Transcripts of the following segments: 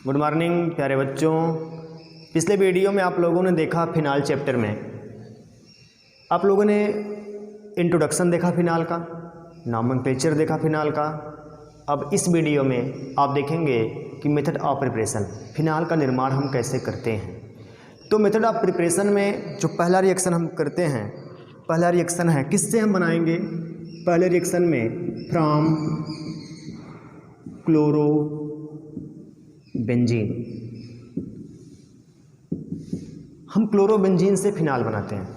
Good morning प्यारे बच्चों। पिछले वीडियो में आप लोगों ने देखा फिनाल चैप्टर में आप लोगों ने इंट्रोडक्शन देखा फिनाल का, नॉमेनक्लेचर देखा फिनाल का। अब इस वीडियो में आप देखेंगे कि मेथड ऑफ प्रिपरेशन, फिनाल का निर्माण हम कैसे करते हैं। तो मेथड ऑफ प्रिपरेशन में जो पहला रिएक्शन हम करते हैं, पहला रिएक्शन है किससे हम बनाएंगे। पहले रिएक्शन में फ्रॉम क्लोरो बेंजीन, हम क्लोरोबेंजीन से फिनाल बनाते हैं।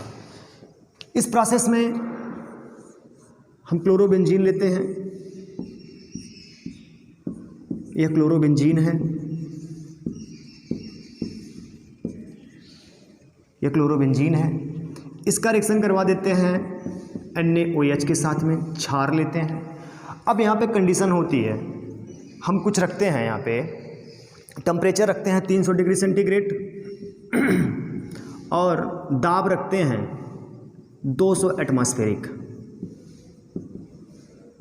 इस प्रोसेस में हम क्लोरोबेंजीन लेते हैं, यह क्लोरोबेंजीन है, यह क्लोरोबेंजीन है। इसका रिएक्शन करवा देते हैं NaOH के साथ में, क्षार लेते हैं। अब यहाँ पे कंडीशन होती है, हम कुछ रखते हैं, यहाँ पे टेम्परेचर रखते हैं 300 डिग्री सेंटीग्रेड और दाब रखते हैं 200 एटमॉस्फेरिक।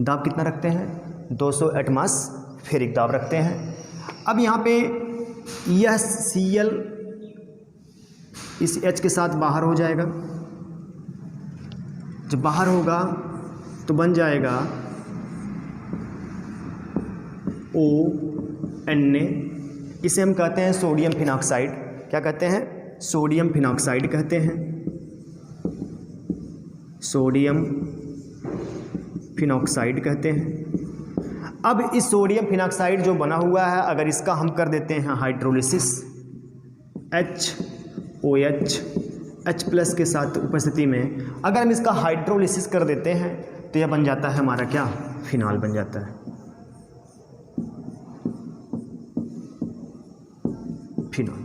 दाब कितना रखते हैं? 200 एटमॉस्फेरिक दाब रखते हैं। अब यहाँ पे यह Cl इस H के साथ बाहर हो जाएगा। जब बाहर होगा तो बन जाएगा ONa, इसे हम कहते हैं सोडियम फिनॉक्साइड। क्या कहते हैं? सोडियम फिनॉक्साइड कहते हैं, सोडियम फिनॉक्साइड कहते हैं। अब इस सोडियम फिनॉक्साइड जो बना हुआ है, अगर इसका हम कर देते हैं हाइड्रोलिसिस, HOH H प्लस के साथ उपस्थिति में अगर हम इसका हाइड्रोलिसिस कर देते हैं तो यह बन जाता है हमारा क्या? फिनाल बन जाता है, फिनाल।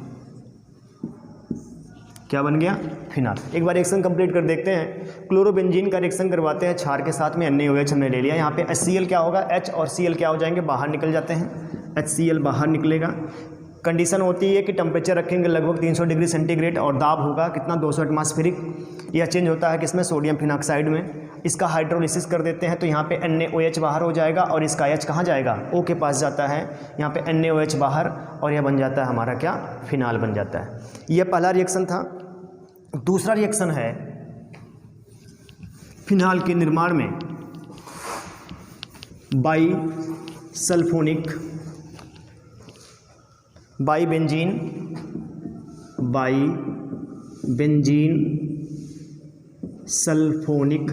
क्या बन गया? फिनाल। एक बार रिएक्शन कंप्लीट कर देखते हैं। क्लोरोबेंजीन का रिएक्शन करवाते हैं क्षार के साथ में, NaOH हमने ले लिया। यहाँ पे HCl क्या होगा? H और Cl क्या हो जाएंगे? बाहर निकल जाते हैं, HCl बाहर निकलेगा। कंडीशन होती है कि टेम्परेचर रखेंगे लगभग 300 डिग्री सेंटीग्रेड और दाब होगा कितना? 200 एटमॉस्फेरिक। यह चेंज होता है किसमें? सोडियम फिनॉक्साइड में। इसका हाइड्रोलिसिस कर देते हैं तो यहाँ पे NaOH बाहर हो जाएगा और इसका H कहाँ जाएगा? O के पास जाता है। यहाँ पे NaOH बाहर और यह बन जाता है हमारा क्या? फिनाल बन जाता है। यह पहला रिएक्शन था। दूसरा रिएक्शन है फिनाल के निर्माण में by sulphonic, by benzene sulphonic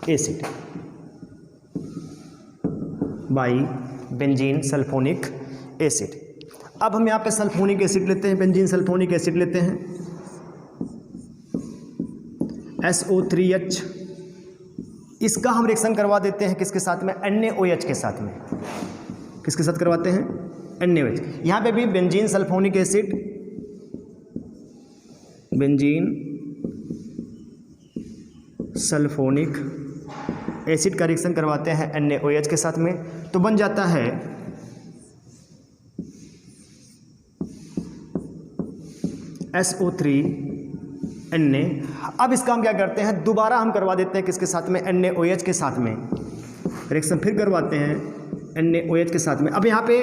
acid, by benzene sulphonic acid. अब हम यहाँ पे सल्फोनिक एसिड लेते हैं, बेंजीन सल्फोनिक एसिड लेते हैं, SO3H। इसका हम रिएक्शन करवा देते हैं किसके साथ में? NaOH के साथ में। किसके साथ करवाते हैं? NaOH। यहाँ पे भी benzene sulphonic acid, benzene sulphonic acid का रिएक्शन करवाते हैं NaOH के साथ में, तो बन जाता है SO3Na। अब इसका हम क्या करते हैं? दोबारा हम करवा देते हैं किसके साथ में? NaOH के साथ में। रिएक्शन फिर करवाते हैं NaOH के साथ में। अब यहाँ पे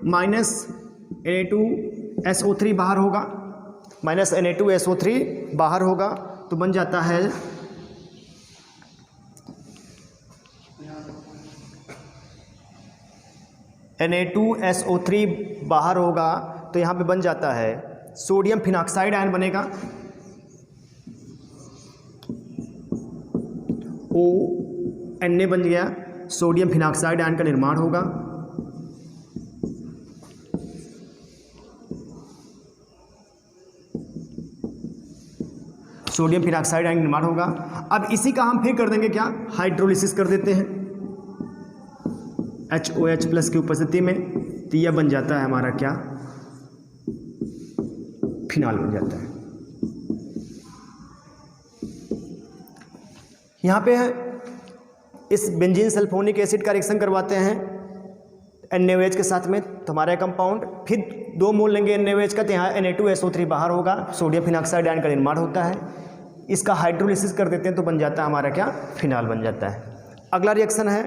-Na2SO3 बाहर होगा, -Na2SO3 बाहर होगा तो बन जाता है Na2SO3 बाहर होगा तो यहाँ पे बन जाता है सोडियम फिनॉक्साइड आयन बनेगा, ONa बन गया, सोडियम फिनॉक्साइड आयन का निर्माण होगा। सोडियम फिनॉक्साइड आयन निर्माण होगा। अब इसी का हम फिर कर देंगे क्या? हाइड्रोलिसिस कर देते हैं HOH प्लस की उपस्थिति में, तो यह बन जाता है हमारा क्या? फिनाल बन जाता है। यहाँ पे इस बेंजीन सल्फोनिक एसिड का रिएक्शन करवाते हैं NaOH के साथ में, तो हमारा कंपाउंड फिर 2 मोल लेंगे NaOH का, तो यहाँ Na2SO3 बाहर होगा, सोडियम फिनॉक्साइड आयन का निर्माण होता है। इसका हाइड्रोलिसिस कर देते हैं तो बन जाता है हमारा क्या? फिनाल बन जाता है। अगला रिएक्शन है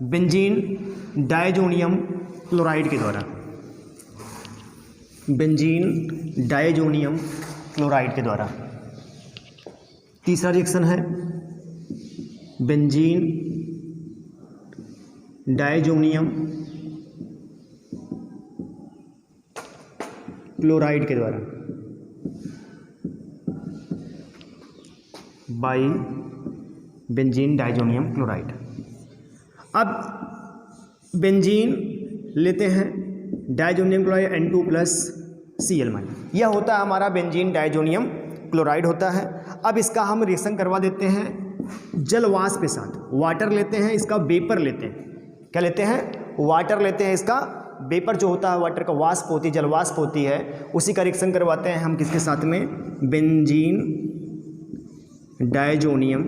बेंजीन डायजोनियम क्लोराइड के द्वारा, बेंजीन डायजोनियम क्लोराइड के द्वारा। तीसरा रिएक्शन है बेंजीन डायजोनियम क्लोराइड के द्वारा, बाई बेंजीन डायजोनियम क्लोराइड। अब बेंजीन लेते हैं, डायजोनियम क्लोराइड N2+Cl-। यह होता है हमारा बेंजीन डायजोनियम क्लोराइड होता है। अब इसका हम रिएक्शन करवा देते हैं जल वाष्प के साथ। वाटर लेते हैं, इसका वेपर लेते हैं। क्या लेते हैं? वाटर लेते हैं, इसका वेपर जो होता है, वाटर का वाष्प होती है, जल वाष्प होती है, उसी का रिएक्शन करवाते हैं हम किसके साथ में? Benzene diazonium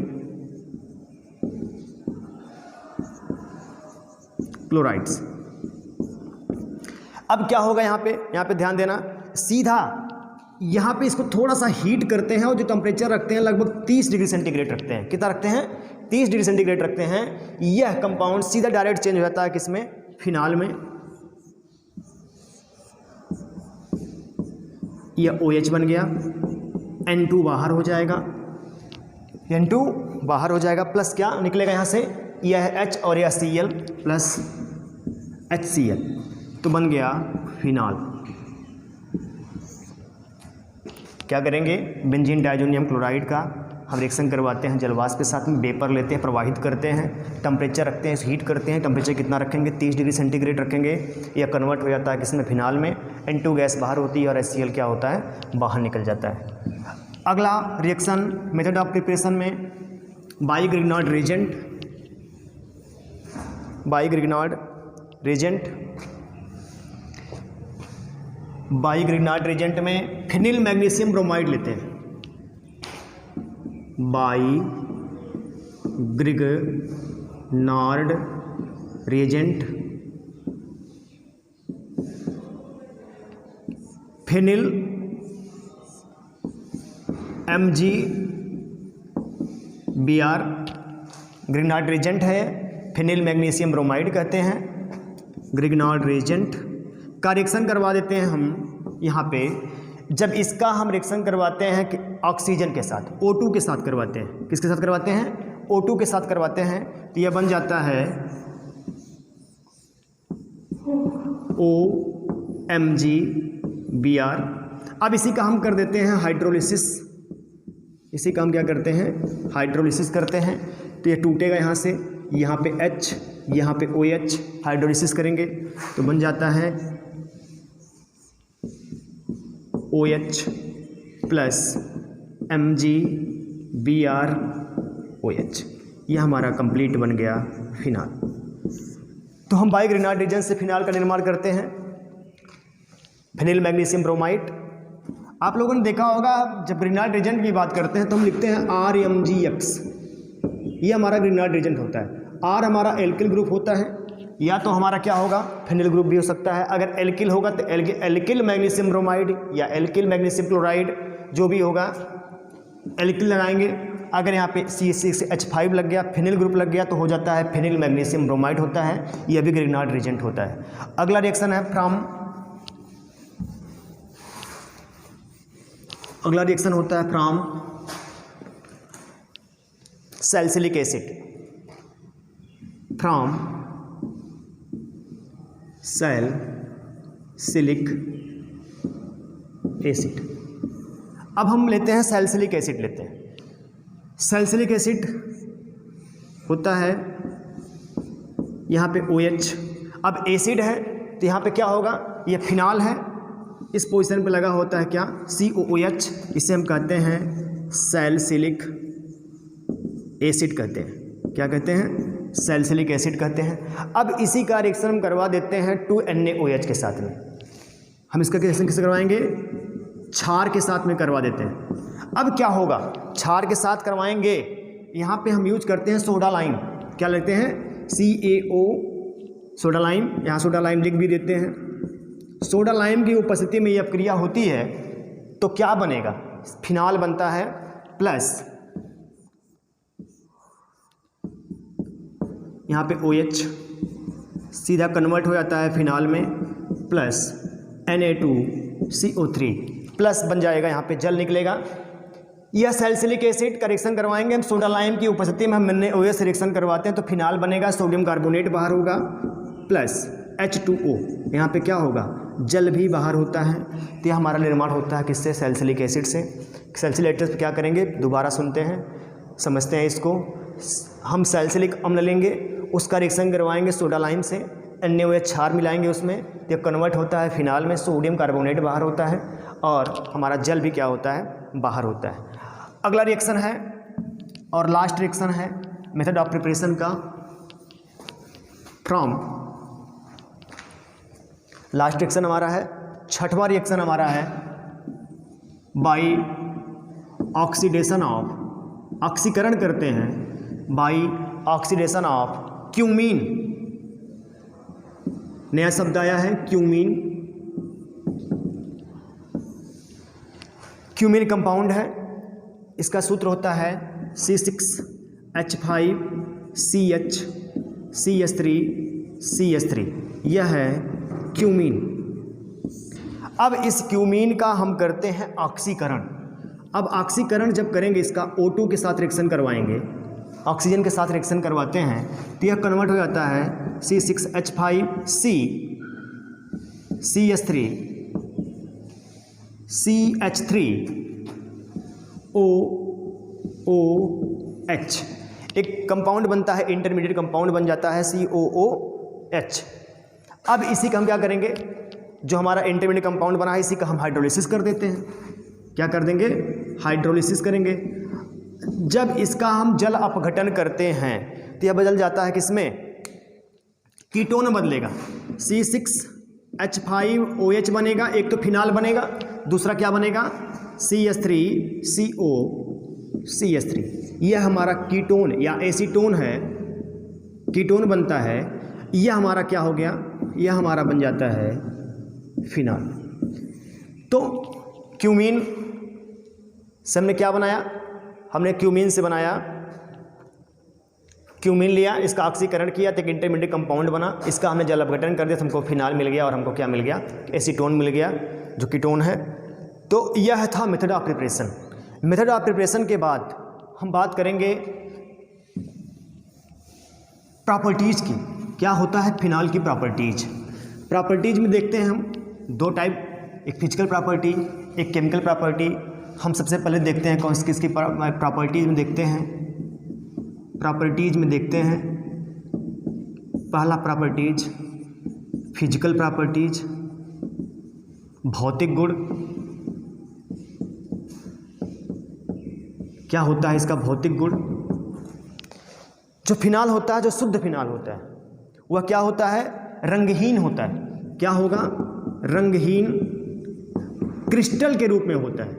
chlorides. अब क्या होगा यहाँ पे ध्यान देना, सीधा यहाँ पे इसको थोड़ा सा हीट करते हैं और जो टेम्परेचर रखते हैं लगभग 30 डिग्री सेंटीग्रेड रखते हैं। कितना रखते हैं? 30 डिग्री सेंटीग्रेड रखते हैं। यह कंपाउंड सीधा डायरेक्ट चेंज हो जाता है किसमें? फिनाल में। यह OH बन गया, N2 बाहर हो जाएगा, N2 बाहर हो जाएगा, प्लस क्या निकलेगा यहाँ से? यह है H और यह Cl प्लस HCl, तो बन गया फिनाल। क्या करेंगे? बेंजीन डायजोनियम क्लोराइड का हम रिएक्शन करवाते हैं जलवाष्प के साथ में, वेपर लेते हैं, प्रवाहित करते हैं, टेम्परेचर रखते हैं, हीट करते हैं। टेम्परेचर कितना रखेंगे? 30 डिग्री सेंटीग्रेड रखेंगे। यह कन्वर्ट हो जाता है किसमें? फिनाल में। N2 गैस बाहर होती है और HCl क्या होता है? बाहर निकल जाता है। अगला रिएक्शन मेथड ऑफ प्रिपरेशन में बाइग्रिग्नार्ड रिएजेंट, बाइग्रिग्नार्ड रिएजेंट में फिनिल मैग्नीशियम ब्रोमाइड लेते हैं। By Grignard reagent, phenyl MgBr Grignard reagent है, फिनिल मैग्नीशियम ब्रोमाइड कहते हैं। ग्रिग्नार्ड रिएजेंट का रिएक्शन करवा देते हैं हम यहाँ पे। जब इसका हम रिएक्शन करवाते हैं कि ऑक्सीजन के साथ, O2 के साथ करवाते हैं। किसके साथ करवाते हैं? O2 के साथ करवाते हैं, तो यह बन जाता है OMgBr। अब इसी का हम कर देते हैं हाइड्रोलिसिस। इसी का हम क्या करते हैं? हाइड्रोलिसिस करते हैं। तो ये टूटेगा यहाँ से, यहाँ पे H, यहाँ पे OH, हाइड्रोलिसिस करेंगे तो बन जाता है OH प्लस MgBr OH। यह हमारा कंप्लीट बन गया फिनाल। तो हम बाइग्रिग्नार्ड रिएजेंट से फिनाल का निर्माण करते हैं, फिनिल मैग्नीशियम ब्रोमाइड। आप लोगों ने देखा होगा जब ग्रिग्नार्ड रिएजेंट की बात करते हैं तो हम लिखते हैं RMgX। ये हमारा ग्रिग्नार्ड रिएजेंट होता है। R हमारा एल्किल ग्रुप होता है, या तो हमारा क्या होगा? फिनिल ग्रुप भी हो सकता है। अगर एल्किल होगा तो एल्किल मैग्नीशियम ब्रोमाइड या एल्किल मैग्नीशियम क्लोराइड, जो भी होगा एल्किल लगाएंगे। अगर यहाँ पे CH6H5 लग गया, फिनिल ग्रुप लग गया, तो हो जाता है फिनिल मैग्नीशियम ब्रोमाइड होता है। यह भी ग्रिग्नार्ड रिएजेंट होता है। अगला रिएक्शन है अगला रिएक्शन होता है from salicylic acid, from salicylic acid. अब हम लेते हैं सैलिसिलिक एसिड लेते हैं। सैलिसिलिक एसिड होता है यहाँ पे OH। अब एसिड है तो यहाँ पे क्या होगा? ये फिनाल है, इस पोजीशन पे लगा होता है क्या? COOH। इसे हम कहते हैं सैलिसिलिक एसिड कहते हैं। क्या कहते हैं? सैलिसिलिक एसिड कहते हैं। अब इसी का रिएक्शन हम करवा देते हैं 2NaOH के साथ में। हम इसका रिएक्शन किससे करवाएंगे? क्षार के साथ में करवा देते हैं। अब क्या होगा? क्षार के साथ करवाएंगे, यहाँ पे हम यूज करते हैं सोडा लाइम। क्या लेते हैं? CaO soda lime. यहाँ सोडा लाइम लिख भी देते हैं। सोडा लाइम की उपस्थिति में यह क्रिया होती है तो क्या बनेगा? फिनाल बनता है, प्लस यहाँ पे OH सीधा कन्वर्ट हो जाता है फिनाल में, प्लस Na2CO3 प्लस बन जाएगा, यहाँ पे जल निकलेगा। यह सैलिसिलिक एसिड का रिएक्शन करवाएंगे हम सोडा लाइम की उपस्थिति में, हम NaOH रिएक्शन करवाते हैं तो फिनाल बनेगा, सोडियम कार्बोनेट बाहर होगा, प्लस H2O, यहाँ पे क्या होगा, जल भी बाहर होता है। तो यह हमारा निर्माण होता है किससे, सैलिसिलिक एसिड से। सैलिसिलिक एसिड क्या करेंगे, दोबारा सुनते हैं, समझते हैं इसको। हम सैलिसिलिक अम्ल लेंगे, उसका रिएक्शन करवाएंगे सोडा लाइम से, NaOH क्षार मिलाएंगे उसमें, तो कन्वर्ट होता है फिनाल में, सोडियम कार्बोनेट बाहर होता है और हमारा जल भी क्या होता है, बाहर होता है। अगला रिएक्शन है और लास्ट रिएक्शन है मेथड ऑफ प्रिपरेशन का फ्रॉम, लास्ट रिएक्शन हमारा है, छठवां रिएक्शन हमारा है बाई ऑक्सीडेशन ऑफ, ऑक्सीकरण करते हैं बाई ऑक्सीडेशन ऑफ क्यूमीन। नया शब्द आया है क्यूमीन। क्यूमीन कंपाउंड है, इसका सूत्र होता है C6H5CH3CS3, यह है क्यूमीन। अब इस क्यूमीन का हम करते हैं ऑक्सीकरण। अब ऑक्सीकरण जब करेंगे, इसका O2 के साथ रिएक्शन करवाएंगे, ऑक्सीजन के साथ रिएक्शन करवाते हैं तो यह कन्वर्ट हो जाता है C6H5CH3OOH, एक कंपाउंड बनता है, इंटरमीडिएट कंपाउंड बन जाता है COOH। अब इसी का हम क्या करेंगे, जो हमारा इंटरमीडिएट कंपाउंड बना है इसी का हम हाइड्रोलिसिस कर देते हैं। क्या कर देंगे, हाइड्रोलिसिस करेंगे। जब इसका हम जल अपघटन करते हैं तो यह बदल जाता है किसमें, कीटोन बदलेगा, C6H5OH बनेगा, एक तो फिनाल बनेगा, दूसरा क्या बनेगा, CS3CO3। यह हमारा कीटोन या एसीटोन है, कीटोन बनता है, यह हमारा क्या हो गया, यह हमारा बन जाता है फिनाल। तो क्यूमीन से हमने क्या बनाया, हमने क्यूमीन से बनाया, क्यूमीन लिया, इसका ऑक्सीकरण किया तो एक इंटरमीडिएट कंपाउंड बना, इसका हमने जल अपघटन कर दिया तो हमको फिनाल मिल गया और हमको क्या मिल गया, एसीटोन मिल गया जो कीटोन है। तो यह था method of preparation. Method of preparation के बाद हम बात करेंगे प्रॉपर्टीज़ की, क्या होता है फिनाल की प्रॉपर्टीज़। प्रॉपर्टीज़ में देखते हैं हम दो टाइप, एक फिजिकल प्रॉपर्टी, एक केमिकल प्रॉपर्टी। हम सबसे पहले देखते हैं कौन किसकी प्रॉपर्टीज़ में देखते हैं, प्रॉपर्टीज़ में देखते हैं पहला प्रॉपर्टीज़ फिजिकल प्रॉपर्टीज़, भौतिक गुण। क्या होता है इसका भौतिक गुण, जो फिनाल होता है, जो शुद्ध फिनाल होता है वह क्या होता है, रंगहीन होता है। क्या होगा, रंगहीन क्रिस्टल के रूप में होता है।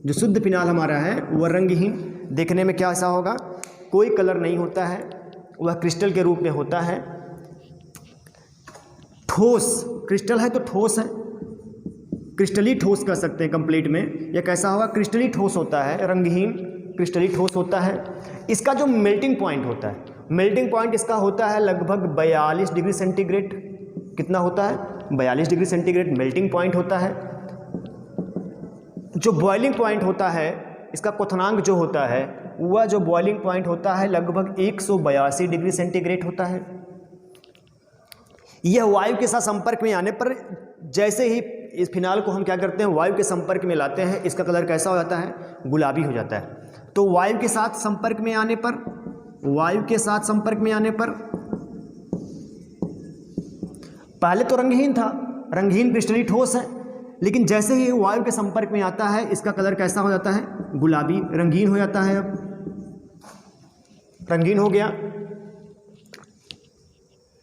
जो शुद्ध फिनाल हमारा है वह रंगहीन, देखने में क्या ऐसा होगा, कोई कलर नहीं होता है, वह क्रिस्टल के रूप में होता है। ठोस, क्रिस्टल है तो ठोस है, क्रिस्टली ठोस कह सकते हैं कंप्लीट में। यह कैसा होगा, क्रिस्टली ठोस होता है, रंगहीन क्रिस्टली ठोस होता है। इसका जो मेल्टिंग पॉइंट होता है, मेल्टिंग पॉइंट इसका होता है लगभग 42 डिग्री सेंटीग्रेड। कितना होता है, 42 डिग्री सेंटीग्रेड मेल्टिंग पॉइंट होता है। जो बॉइलिंग पॉइंट होता है, इसका क्वथनांक जो होता है, वह जो बॉइलिंग पॉइंट होता है लगभग 182 डिग्री सेंटीग्रेड होता है। यह वायु के साथ संपर्क में आने पर, जैसे ही इस फिनाल को हम क्या करते हैं, वायु के संपर्क में लाते हैं, इसका कलर कैसा हो जाता है, गुलाबी हो जाता है। तो वायु के साथ संपर्क में आने पर, वायु के साथ संपर्क में आने पर पहले तो रंगहीन था, रंगहीन क्रिस्टली ठोस है, लेकिन जैसे ही वायु के संपर्क में आता है इसका कलर कैसा हो जाता है, गुलाबी, रंगीन हो जाता है। अब रंगीन हो गया।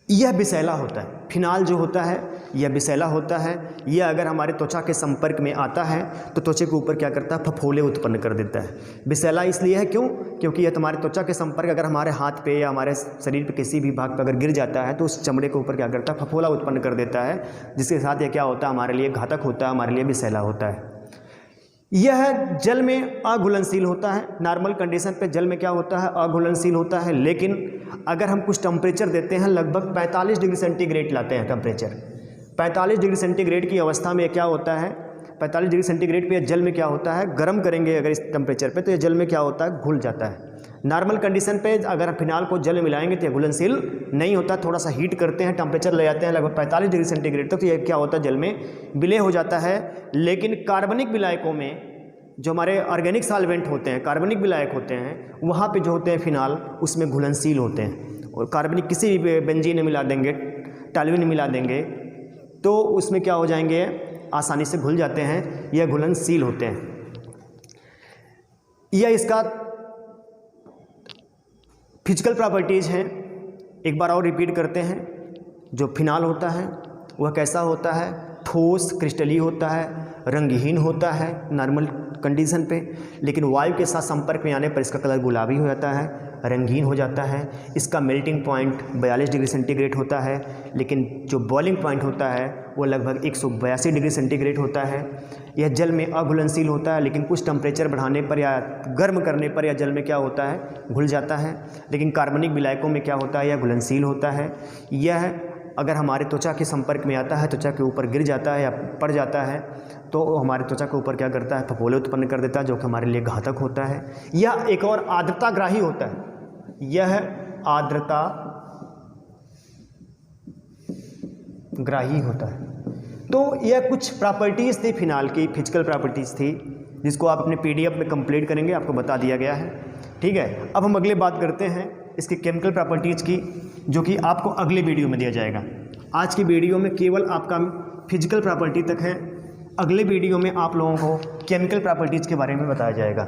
यह विषैला होता है, फिनाल जो होता है यह विषैला होता है। यह अगर हमारे त्वचा के संपर्क में आता है तो त्वचा के ऊपर क्या करता है, फफोले उत्पन्न कर देता है। विषैला इसलिए है क्यों, क्योंकि यह तुम्हारे त्वचा के संपर्क अगर हमारे हाथ पे या हमारे शरीर पे किसी भी भाग पर अगर गिर जाता है तो उस चमड़े के ऊपर क्या करता है, फफोला उत्पन्न कर देता है, जिसके साथ यह क्या होता है, हमारे लिए घातक होता है, हमारे लिए विषैला होता है। यह जल में अघुलनशील होता है। नॉर्मल कंडीशन पे जल में क्या होता है, अघुलनशील होता है, लेकिन अगर हम कुछ टेम्परेचर देते हैं, लगभग 45 डिग्री सेंटीग्रेड लाते हैं टेम्परेचर, 45 डिग्री सेंटीग्रेड की अवस्था में क्या होता है, 45 डिग्री सेंटीग्रेड पे जल में क्या होता है, गर्म करेंगे अगर इस टेम्परेचर पे तो ये जल में क्या होता है, घुल जाता है। नॉर्मल कंडीशन पे अगर फिनाल को जल में मिलाएंगे तो ये घुलनशील नहीं होता, थोड़ा सा हीट करते हैं, टेम्परेचर ले जाते हैं लगभग 45 डिग्री सेंटीग्रेड तक, तो ये क्या होता है, जल में विलय हो जाता है। लेकिन कार्बनिक विलायकों में जो हमारे ऑर्गेनिक सॉल्वेंट होते हैं, कार्बनिक विलायक होते हैं, वहाँ पे जो होते हैं फिनाल उसमें घुलनशील होते हैं। और कार्बनिक किसी भी बेंजीन में मिला देंगे, टॉल्यूइन में मिला देंगे तो उसमें क्या हो जाएंगे, आसानी से घुल जाते हैं, यह घुलनशील होते हैं। यह इसका फिजिकल प्रॉपर्टीज़ हैं। एक बार और रिपीट करते हैं। जो फिनाल होता है वह कैसा होता है, ठोस क्रिस्टली होता है, रंगहीन होता है नॉर्मल कंडीशन पे, लेकिन वायु के साथ संपर्क में आने पर इसका कलर गुलाबी हो जाता है, रंगीन हो जाता है। इसका मेल्टिंग पॉइंट 42 डिग्री सेंटीग्रेड होता है, लेकिन जो बॉइलिंग पॉइंट होता है वो लगभग 182 डिग्री सेंटीग्रेड होता है। यह जल में अघुलनशील होता है, लेकिन कुछ टेम्परेचर बढ़ाने पर या गर्म करने पर यह जल में क्या होता है, घुल जाता है। लेकिन कार्बनिक विलायकों में क्या होता है, यह घुलनशील होता है। यह अगर हमारे त्वचा के संपर्क में आता है, त्वचा के ऊपर गिर जाता है या पड़ जाता है तो हमारे त्वचा के ऊपर क्या करता है, फफोले उत्पन्न कर देता है, जो कि हमारे लिए घातक होता है। यह एक और आर्द्रताग्राही होता है, यह आर्द्रता ग्राही होता है। तो यह कुछ प्रॉपर्टीज़ थी फिनाल की, फिजिकल प्रॉपर्टीज़ थी, जिसको आप अपने PDF में कंप्लीट करेंगे, आपको बता दिया गया है। ठीक है, अब हम अगले बात करते हैं इसकी केमिकल प्रॉपर्टीज़ की, जो कि आपको अगले वीडियो में दिया जाएगा। आज की वीडियो में केवल आपका फिजिकल प्रॉपर्टी तक है, अगले वीडियो में आप लोगों को केमिकल प्रॉपर्टीज़ के बारे में बताया जाएगा।